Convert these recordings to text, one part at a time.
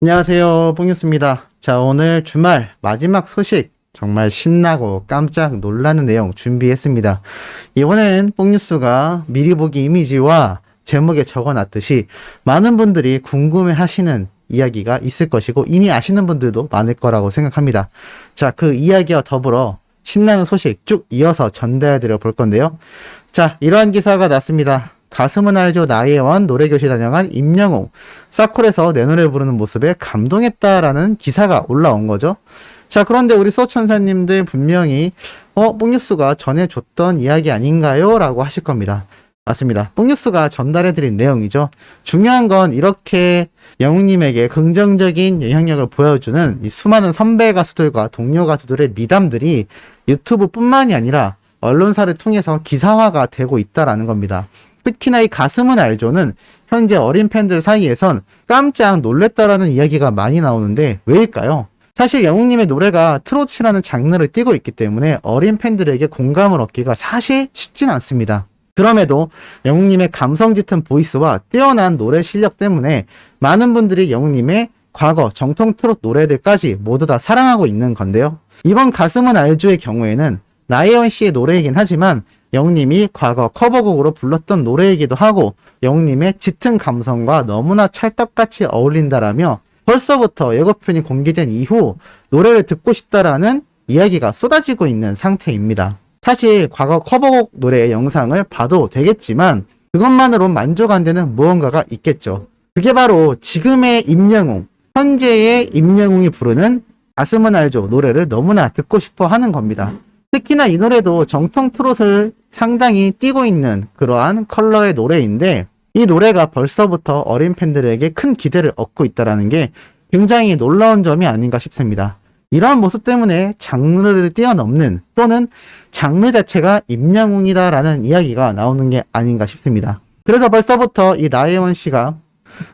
안녕하세요, 뽕뉴스입니다. 자, 오늘 주말 마지막 소식 정말 신나고 깜짝 놀라는 내용 준비했습니다. 이번엔 뽕뉴스가 미리 보기 이미지와 제목에 적어놨듯이 많은 분들이 궁금해 하시는 이야기가 있을 것이고 이미 아시는 분들도 많을 거라고 생각합니다. 자, 그 이야기와 더불어 신나는 소식 쭉 이어서 전달해드려 볼 건데요. 자, 이러한 기사가 났습니다. 가슴은 알죠 나혜원 노래교실 다녀간 임영웅 사콜에서 내 노래 부르는 모습에 감동했다라는 기사가 올라온 거죠. 자, 그런데 우리 소천사님들 분명히 뽕뉴스가 전해줬던 이야기 아닌가요? 라고 하실 겁니다. 맞습니다. 뽕뉴스가 전달해드린 내용이죠. 중요한 건 이렇게 영웅님에게 긍정적인 영향력을 보여주는 이 수많은 선배 가수들과 동료 가수들의 미담들이 유튜브뿐만이 아니라 언론사를 통해서 기사화가 되고 있다라는 겁니다. 특히나 이 가슴은 알죠는 현재 어린 팬들 사이에선 깜짝 놀랬다라는 이야기가 많이 나오는데 왜일까요? 사실 영웅님의 노래가 트로트라는 장르를 띠고 있기 때문에 어린 팬들에게 공감을 얻기가 사실 쉽진 않습니다. 그럼에도 영웅님의 감성 짙은 보이스와 뛰어난 노래 실력 때문에 많은 분들이 영웅님의 과거 정통 트로트 노래들까지 모두 다 사랑하고 있는 건데요. 이번 가슴은 알죠의 경우에는 나혜원 씨의 노래이긴 하지만 영웅님이 과거 커버곡으로 불렀던 노래이기도 하고 영웅님의 짙은 감성과 너무나 찰떡같이 어울린다라며 벌써부터 예고편이 공개된 이후 노래를 듣고 싶다라는 이야기가 쏟아지고 있는 상태입니다. 사실 과거 커버곡 노래의 영상을 봐도 되겠지만 그것만으로 만족 안 되는 무언가가 있겠죠. 그게 바로 지금의 임영웅, 현재의 임영웅이 부르는 가슴은 알죠 노래를 너무나 듣고 싶어 하는 겁니다. 특히나 이 노래도 정통 트롯을 상당히 띄고 있는 그러한 컬러의 노래인데 이 노래가 벌써부터 어린 팬들에게 큰 기대를 얻고 있다는 게 굉장히 놀라운 점이 아닌가 싶습니다. 이러한 모습 때문에 장르를 뛰어넘는 또는 장르 자체가 임영웅이다라는 이야기가 나오는 게 아닌가 싶습니다. 그래서 벌써부터 이 나혜원 씨가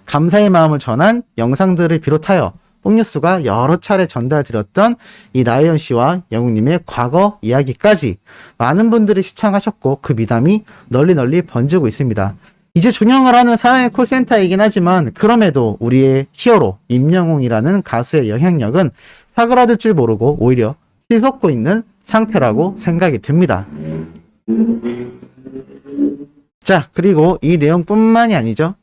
감사의 마음을 전한 영상들을 비롯하여 뽕뉴스가 여러 차례 전달드렸던 이 나혜원 씨와 영웅님의 과거 이야기까지 많은 분들이 시청하셨고 그 미담이 널리 번지고 있습니다. 이제 종영을 하는 사랑의 콜센터이긴 하지만 그럼에도 우리의 히어로 임영웅이라는 가수의 영향력은 사그라들 줄 모르고 오히려 치솟고 있는 상태라고 생각이 듭니다. 자, 그리고 이 내용뿐만이 아니죠.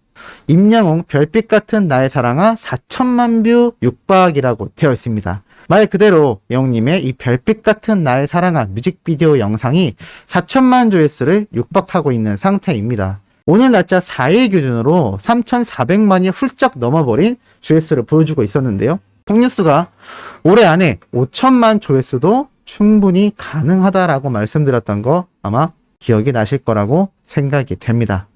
임영웅 별빛 같은 나의 사랑아 4천만 뷰 육박이라고 되어 있습니다. 말 그대로 영웅님의 이 별빛 같은 나의 사랑아 뮤직비디오 영상이 4천만 조회수를 육박하고 있는 상태입니다. 오늘 날짜 4일 기준으로 3,400만이 훌쩍 넘어버린 조회수를 보여주고 있었는데요. 뽕뉴스가 올해 안에 5천만 조회수도 충분히 가능하다라고 말씀드렸던 거 아마 기억이 나실 거라고 생각이 됩니다.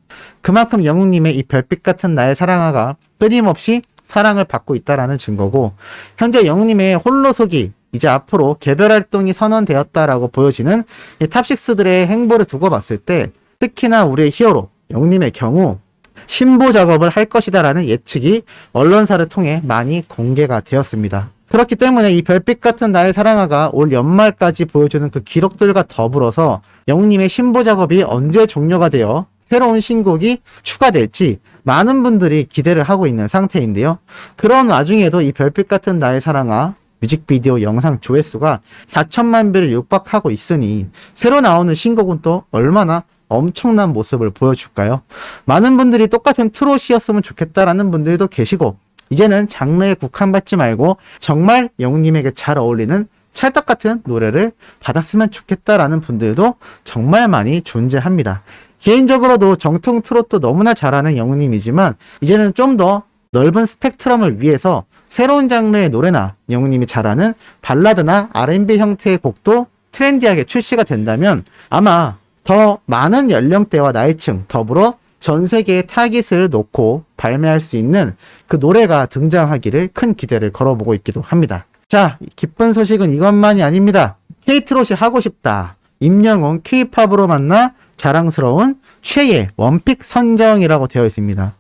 그만큼 영웅님의 이 별빛 같은 나의 사랑아가 끊임없이 사랑을 받고 있다라는 증거고 현재 영웅님의 홀로서기 이제 앞으로 개별 활동이 선언되었다라고 보여지는 이 탑6들의 행보를 두고 봤을 때 특히나 우리의 히어로 영웅님의 경우 신보 작업을 할 것이다라는 예측이 언론사를 통해 많이 공개가 되었습니다. 그렇기 때문에 이 별빛 같은 나의 사랑아가 올 연말까지 보여주는 그 기록들과 더불어서 영웅님의 신보 작업이 언제 종료가 되어 새로운 신곡이 추가될지 많은 분들이 기대를 하고 있는 상태인데요. 그런 와중에도 이 별빛 같은 나의 사랑아 뮤직비디오 영상 조회수가 4천만 뷰를 육박하고 있으니 새로 나오는 신곡은 또 얼마나 엄청난 모습을 보여줄까요? 많은 분들이 똑같은 트롯이었으면 좋겠다라는 분들도 계시고 이제는 장르에 국한받지 말고 정말 영웅님에게 잘 어울리는 찰떡같은 노래를 받았으면 좋겠다라는 분들도 정말 많이 존재합니다. 개인적으로도 정통 트롯도 너무나 잘하는 영웅님이지만 이제는 좀 더 넓은 스펙트럼을 위해서 새로운 장르의 노래나 영웅님이 잘하는 발라드나 R&B 형태의 곡도 트렌디하게 출시가 된다면 아마 더 많은 연령대와 나이층 더불어 전 세계의 타깃을 놓고 발매할 수 있는 그 노래가 등장하기를 큰 기대를 걸어보고 있기도 합니다. 자, 기쁜 소식은 이것만이 아닙니다. K-트롯이 하고 싶다. 임영웅 K-팝으로 만나 자랑스러운 최애 원픽 선정이라고 되어 있습니다.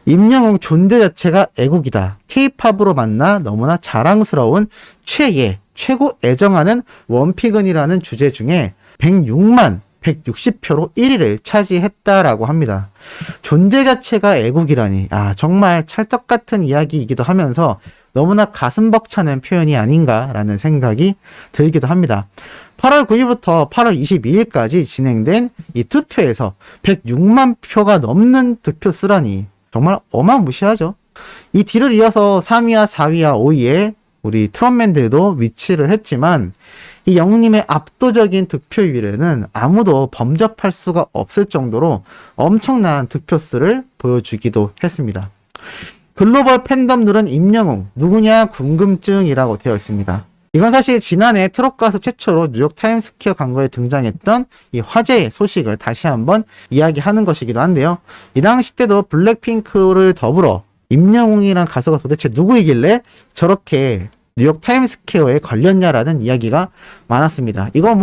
임영웅 존재 자체가 애국이다. K-팝으로 만나 너무나 자랑스러운 최애, 최고 애정하는 원픽은이라는 주제 중에 106만 160표로 1위를 차지했다라고 합니다. 존재 자체가 애국이라니, 정말 찰떡 같은 이야기이기도 하면서 너무나 가슴 벅차는 표현이 아닌가라는 생각이 들기도 합니다. 8월 9일부터 8월 22일까지 진행된 이 투표에서 106만 표가 넘는 득표 수라니 정말 어마무시하죠. 이 뒤를 이어서 3위와 4위와 5위에 우리 트롯맨들도 위치를 했지만 이 영웅님의 압도적인 득표율에는 아무도 범접할 수가 없을 정도로 엄청난 득표수를 보여주기도 했습니다. 글로벌 팬덤 누른 임영웅 누구냐 궁금증이라고 되어 있습니다. 이건 사실 지난해 트롯 가수 최초로 뉴욕 타임스퀘어 광고에 등장했던 이 화제의 소식을 다시 한번 이야기하는 것이기도 한데요. 이 당시 때도 블랙핑크를 더불어 임영웅이란 가수가 도대체 누구이길래 저렇게 뉴욕 타임스퀘어에 걸렸냐라는 이야기가 많았습니다. 이거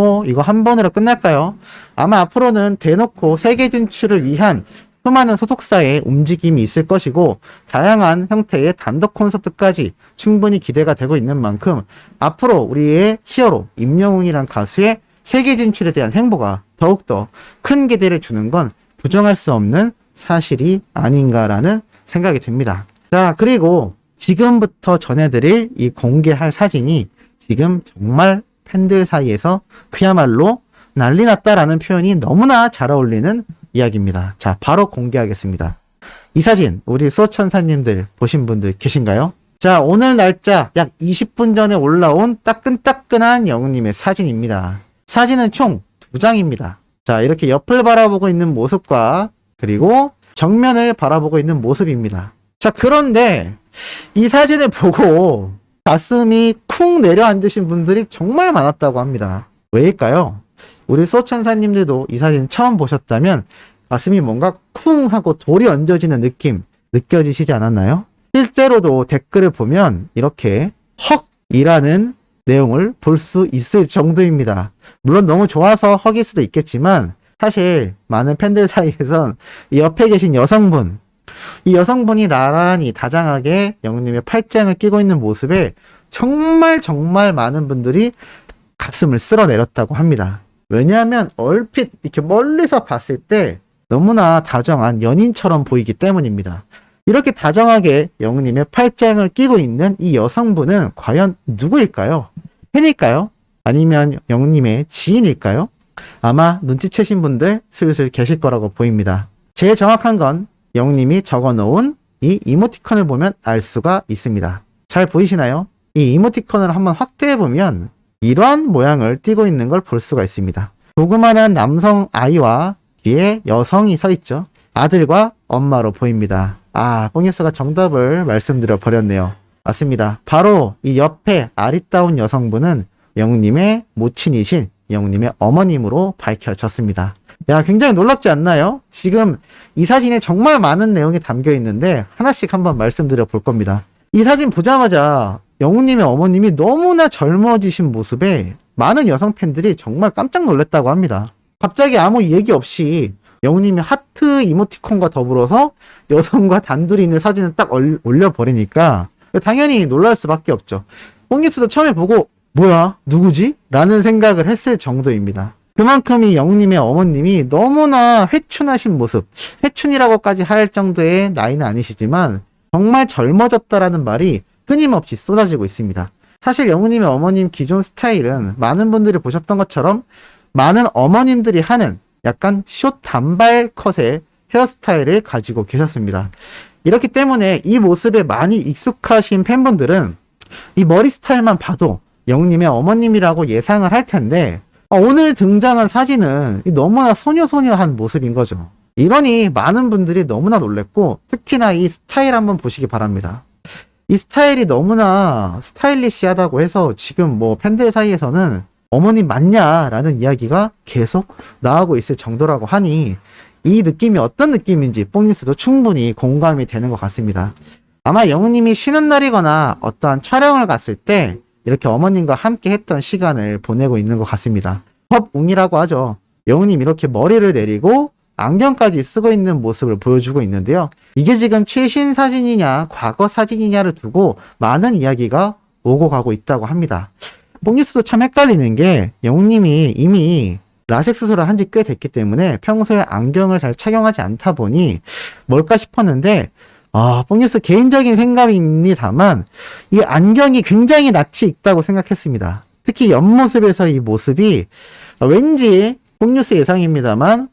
한 번으로 끝날까요? 아마 앞으로는 대놓고 세계 진출을 위한 수많은 소속사의 움직임이 있을 것이고 다양한 형태의 단독 콘서트까지 충분히 기대가 되고 있는 만큼 앞으로 우리의 히어로 임영웅이란 가수의 세계 진출에 대한 행보가 더욱더 큰 기대를 주는 건 부정할 수 없는 사실이 아닌가라는 생각이 듭니다. 자, 그리고 지금부터 전해드릴 이 공개할 사진이 지금 정말 팬들 사이에서 그야말로 난리 났다라는 표현이 너무나 잘 어울리는 이야기입니다. 자, 바로 공개하겠습니다. 이 사진 우리 수호천사님들 보신 분들 계신가요? 자, 오늘 날짜 약 20분 전에 올라온 따끈따끈한 영웅님의 사진입니다. 사진은 총 2장입니다. 자, 이렇게 옆을 바라보고 있는 모습과 그리고 정면을 바라보고 있는 모습입니다. 자, 그런데 이 사진을 보고 가슴이 쿵 내려앉으신 분들이 정말 많았다고 합니다. 왜일까요? 우리 수호천사님들도 이 사진 처음 보셨다면 가슴이 뭔가 쿵 하고 돌이 얹어지는 느낌 느껴지시지 않았나요? 실제로도 댓글을 보면 이렇게 헉이라는 내용을 볼 수 있을 정도입니다. 물론 너무 좋아서 헉일 수도 있겠지만 사실 많은 팬들 사이에선 이 옆에 계신 여성분, 이 여성분이 나란히 다장하게 영웅님의 팔짱을 끼고 있는 모습에 정말 많은 분들이 가슴을 쓸어내렸다고 합니다. 왜냐하면 얼핏 이렇게 멀리서 봤을 때 너무나 다정한 연인처럼 보이기 때문입니다. 이렇게 다정하게 영웅님의 팔짱을 끼고 있는 이 여성분은 과연 누구일까요? 팬일까요? 아니면 영웅님의 지인일까요? 아마 눈치채신 분들 슬슬 계실 거라고 보입니다. 제일 정확한 건 영웅님이 적어놓은 이 이모티콘을 보면 알 수가 있습니다. 잘 보이시나요? 이 이모티콘을 한번 확대해보면 이러한 모양을 띠고 있는 걸 볼 수가 있습니다. 조그만한 남성 아이와 뒤에 여성이 서 있죠. 아들과 엄마로 보입니다. 뽕뉴스가 정답을 말씀드려 버렸네요. 맞습니다. 바로 이 옆에 아리따운 여성분은 영웅님의 모친이신 영웅님의 어머님으로 밝혀졌습니다. 야, 굉장히 놀랍지 않나요? 지금 이 사진에 정말 많은 내용이 담겨 있는데 하나씩 한번 말씀드려 볼 겁니다. 이 사진 보자마자 영웅님의 어머님이 너무나 젊어지신 모습에 많은 여성 팬들이 정말 깜짝 놀랐다고 합니다. 갑자기 아무 얘기 없이 영웅님의 하트 이모티콘과 더불어서 여성과 단둘이 있는 사진을 딱 올려버리니까 당연히 놀랄 수밖에 없죠. 뽕뉴스도 처음에 보고 뭐야? 누구지? 라는 생각을 했을 정도입니다. 그만큼 이 영웅님의 어머님이 너무나 회춘하신 모습, 회춘이라고까지 할 정도의 나이는 아니시지만 정말 젊어졌다라는 말이 끊임없이 쏟아지고 있습니다. 사실 영웅님의 어머님 기존 스타일은 많은 분들이 보셨던 것처럼 많은 어머님들이 하는 약간 숏 단발 컷의 헤어스타일을 가지고 계셨습니다. 이렇기 때문에 이 모습에 많이 익숙하신 팬분들은 이 머리 스타일만 봐도 영웅님의 어머님이라고 예상을 할 텐데 오늘 등장한 사진은 너무나 소녀소녀한 모습인 거죠. 이러니 많은 분들이 너무나 놀랬고 특히나 이 스타일 한번 보시기 바랍니다. 이 스타일이 너무나 스타일리시하다고 해서 지금 뭐 팬들 사이에서는 어머님 맞냐라는 이야기가 계속 나오고 있을 정도라고 하니 이 느낌이 어떤 느낌인지 뽕뉴스도 충분히 공감이 되는 것 같습니다. 아마 영웅님이 쉬는 날이거나 어떠한 촬영을 갔을 때 이렇게 어머님과 함께 했던 시간을 보내고 있는 것 같습니다. 컵웅이라고 하죠. 영웅님 이렇게 머리를 내리고 안경까지 쓰고 있는 모습을 보여주고 있는데요. 이게 지금 최신 사진이냐 과거 사진이냐를 두고 많은 이야기가 오고 가고 있다고 합니다. 뽕뉴스도 참 헷갈리는 게 영웅님이 이미 라섹 수술을 한 지 꽤 됐기 때문에 평소에 안경을 잘 착용하지 않다 보니 뭘까 싶었는데, 뽕뉴스 개인적인 생각입니다만 이 안경이 굉장히 낯이 익다고 생각했습니다. 특히 옆모습에서 이 모습이 왠지 뽕뉴스 예상입니다만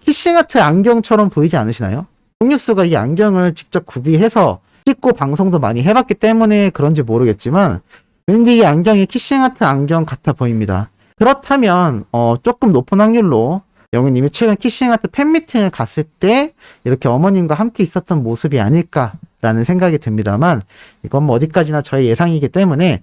키싱아트 안경처럼 보이지 않으시나요? 뽕뉴스가 이 안경을 직접 구비해서 찍고 방송도 많이 해봤기 때문에 그런지 모르겠지만 왠지 이 안경이 키싱아트 안경 같아 보입니다. 그렇다면 조금 높은 확률로 영희님이 최근 키싱아트 팬미팅을 갔을 때 이렇게 어머님과 함께 있었던 모습이 아닐까라는 생각이 듭니다만 이건 뭐 어디까지나 저의 예상이기 때문에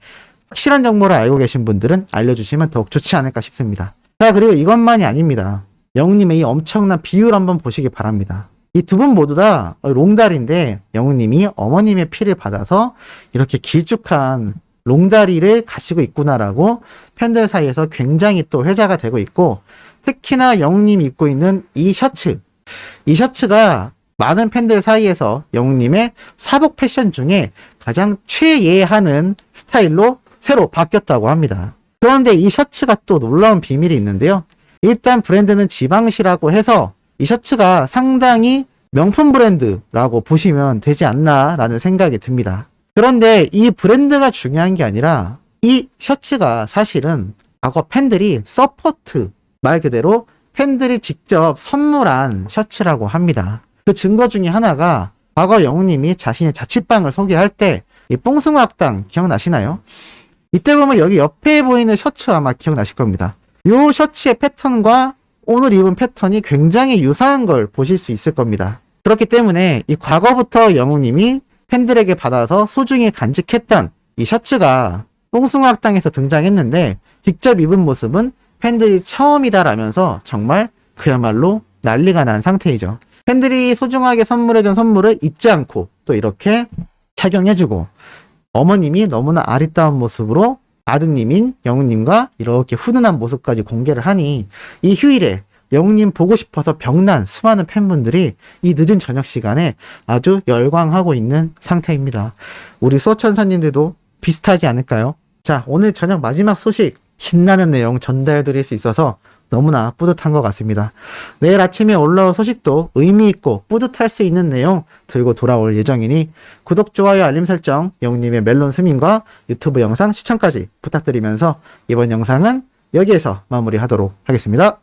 확실한 정보를 알고 계신 분들은 알려주시면 더욱 좋지 않을까 싶습니다. 자, 그리고 이것만이 아닙니다. 영희님의 이 엄청난 비율 한번 보시기 바랍니다. 이 두 분 모두 다 롱다리인데 영희님이 어머님의 피를 받아서 이렇게 길쭉한 롱다리를 가지고 있구나라고 팬들 사이에서 굉장히 또 회자가 되고 있고, 특히나 영웅님이 입고 있는 이 셔츠가 많은 팬들 사이에서 영웅님의 사복 패션 중에 가장 최예하는 스타일로 새로 바뀌었다고 합니다. 그런데 이 셔츠가 또 놀라운 비밀이 있는데요. 일단 브랜드는 지방시라고 해서 이 셔츠가 상당히 명품 브랜드라고 보시면 되지 않나라는 생각이 듭니다. 그런데 이 브랜드가 중요한 게 아니라 이 셔츠가 사실은 과거 팬들이 서포트, 말 그대로 팬들이 직접 선물한 셔츠라고 합니다. 그 증거 중에 하나가 과거 영웅님이 자신의 자취방을 소개할 때 이 뽕숭아 학당 기억나시나요? 이때 보면 여기 옆에 보이는 셔츠 아마 기억나실 겁니다. 이 셔츠의 패턴과 오늘 입은 패턴이 굉장히 유사한 걸 보실 수 있을 겁니다. 그렇기 때문에 이 과거부터 영웅님이 팬들에게 받아서 소중히 간직했던 이 셔츠가 뽕숭아 학당에서 등장했는데 직접 입은 모습은 팬들이 처음이다라면서 정말 그야말로 난리가 난 상태이죠. 팬들이 소중하게 선물해준 선물을 잊지 않고 또 이렇게 착용해주고, 어머님이 너무나 아리따운 모습으로 아드님인 영웅님과 이렇게 훈훈한 모습까지 공개를 하니 이 휴일에 영웅님 보고 싶어서 병난 수많은 팬분들이 이 늦은 저녁 시간에 아주 열광하고 있는 상태입니다. 우리 수호천사님들도 비슷하지 않을까요? 자, 오늘 저녁 마지막 소식, 신나는 내용 전달드릴 수 있어서 너무나 뿌듯한 것 같습니다. 내일 아침에 올라올 소식도 의미있고 뿌듯할 수 있는 내용 들고 돌아올 예정이니 구독, 좋아요, 알림 설정, 영웅님의 멜론 스밍과 유튜브 영상 시청까지 부탁드리면서 이번 영상은 여기에서 마무리하도록 하겠습니다.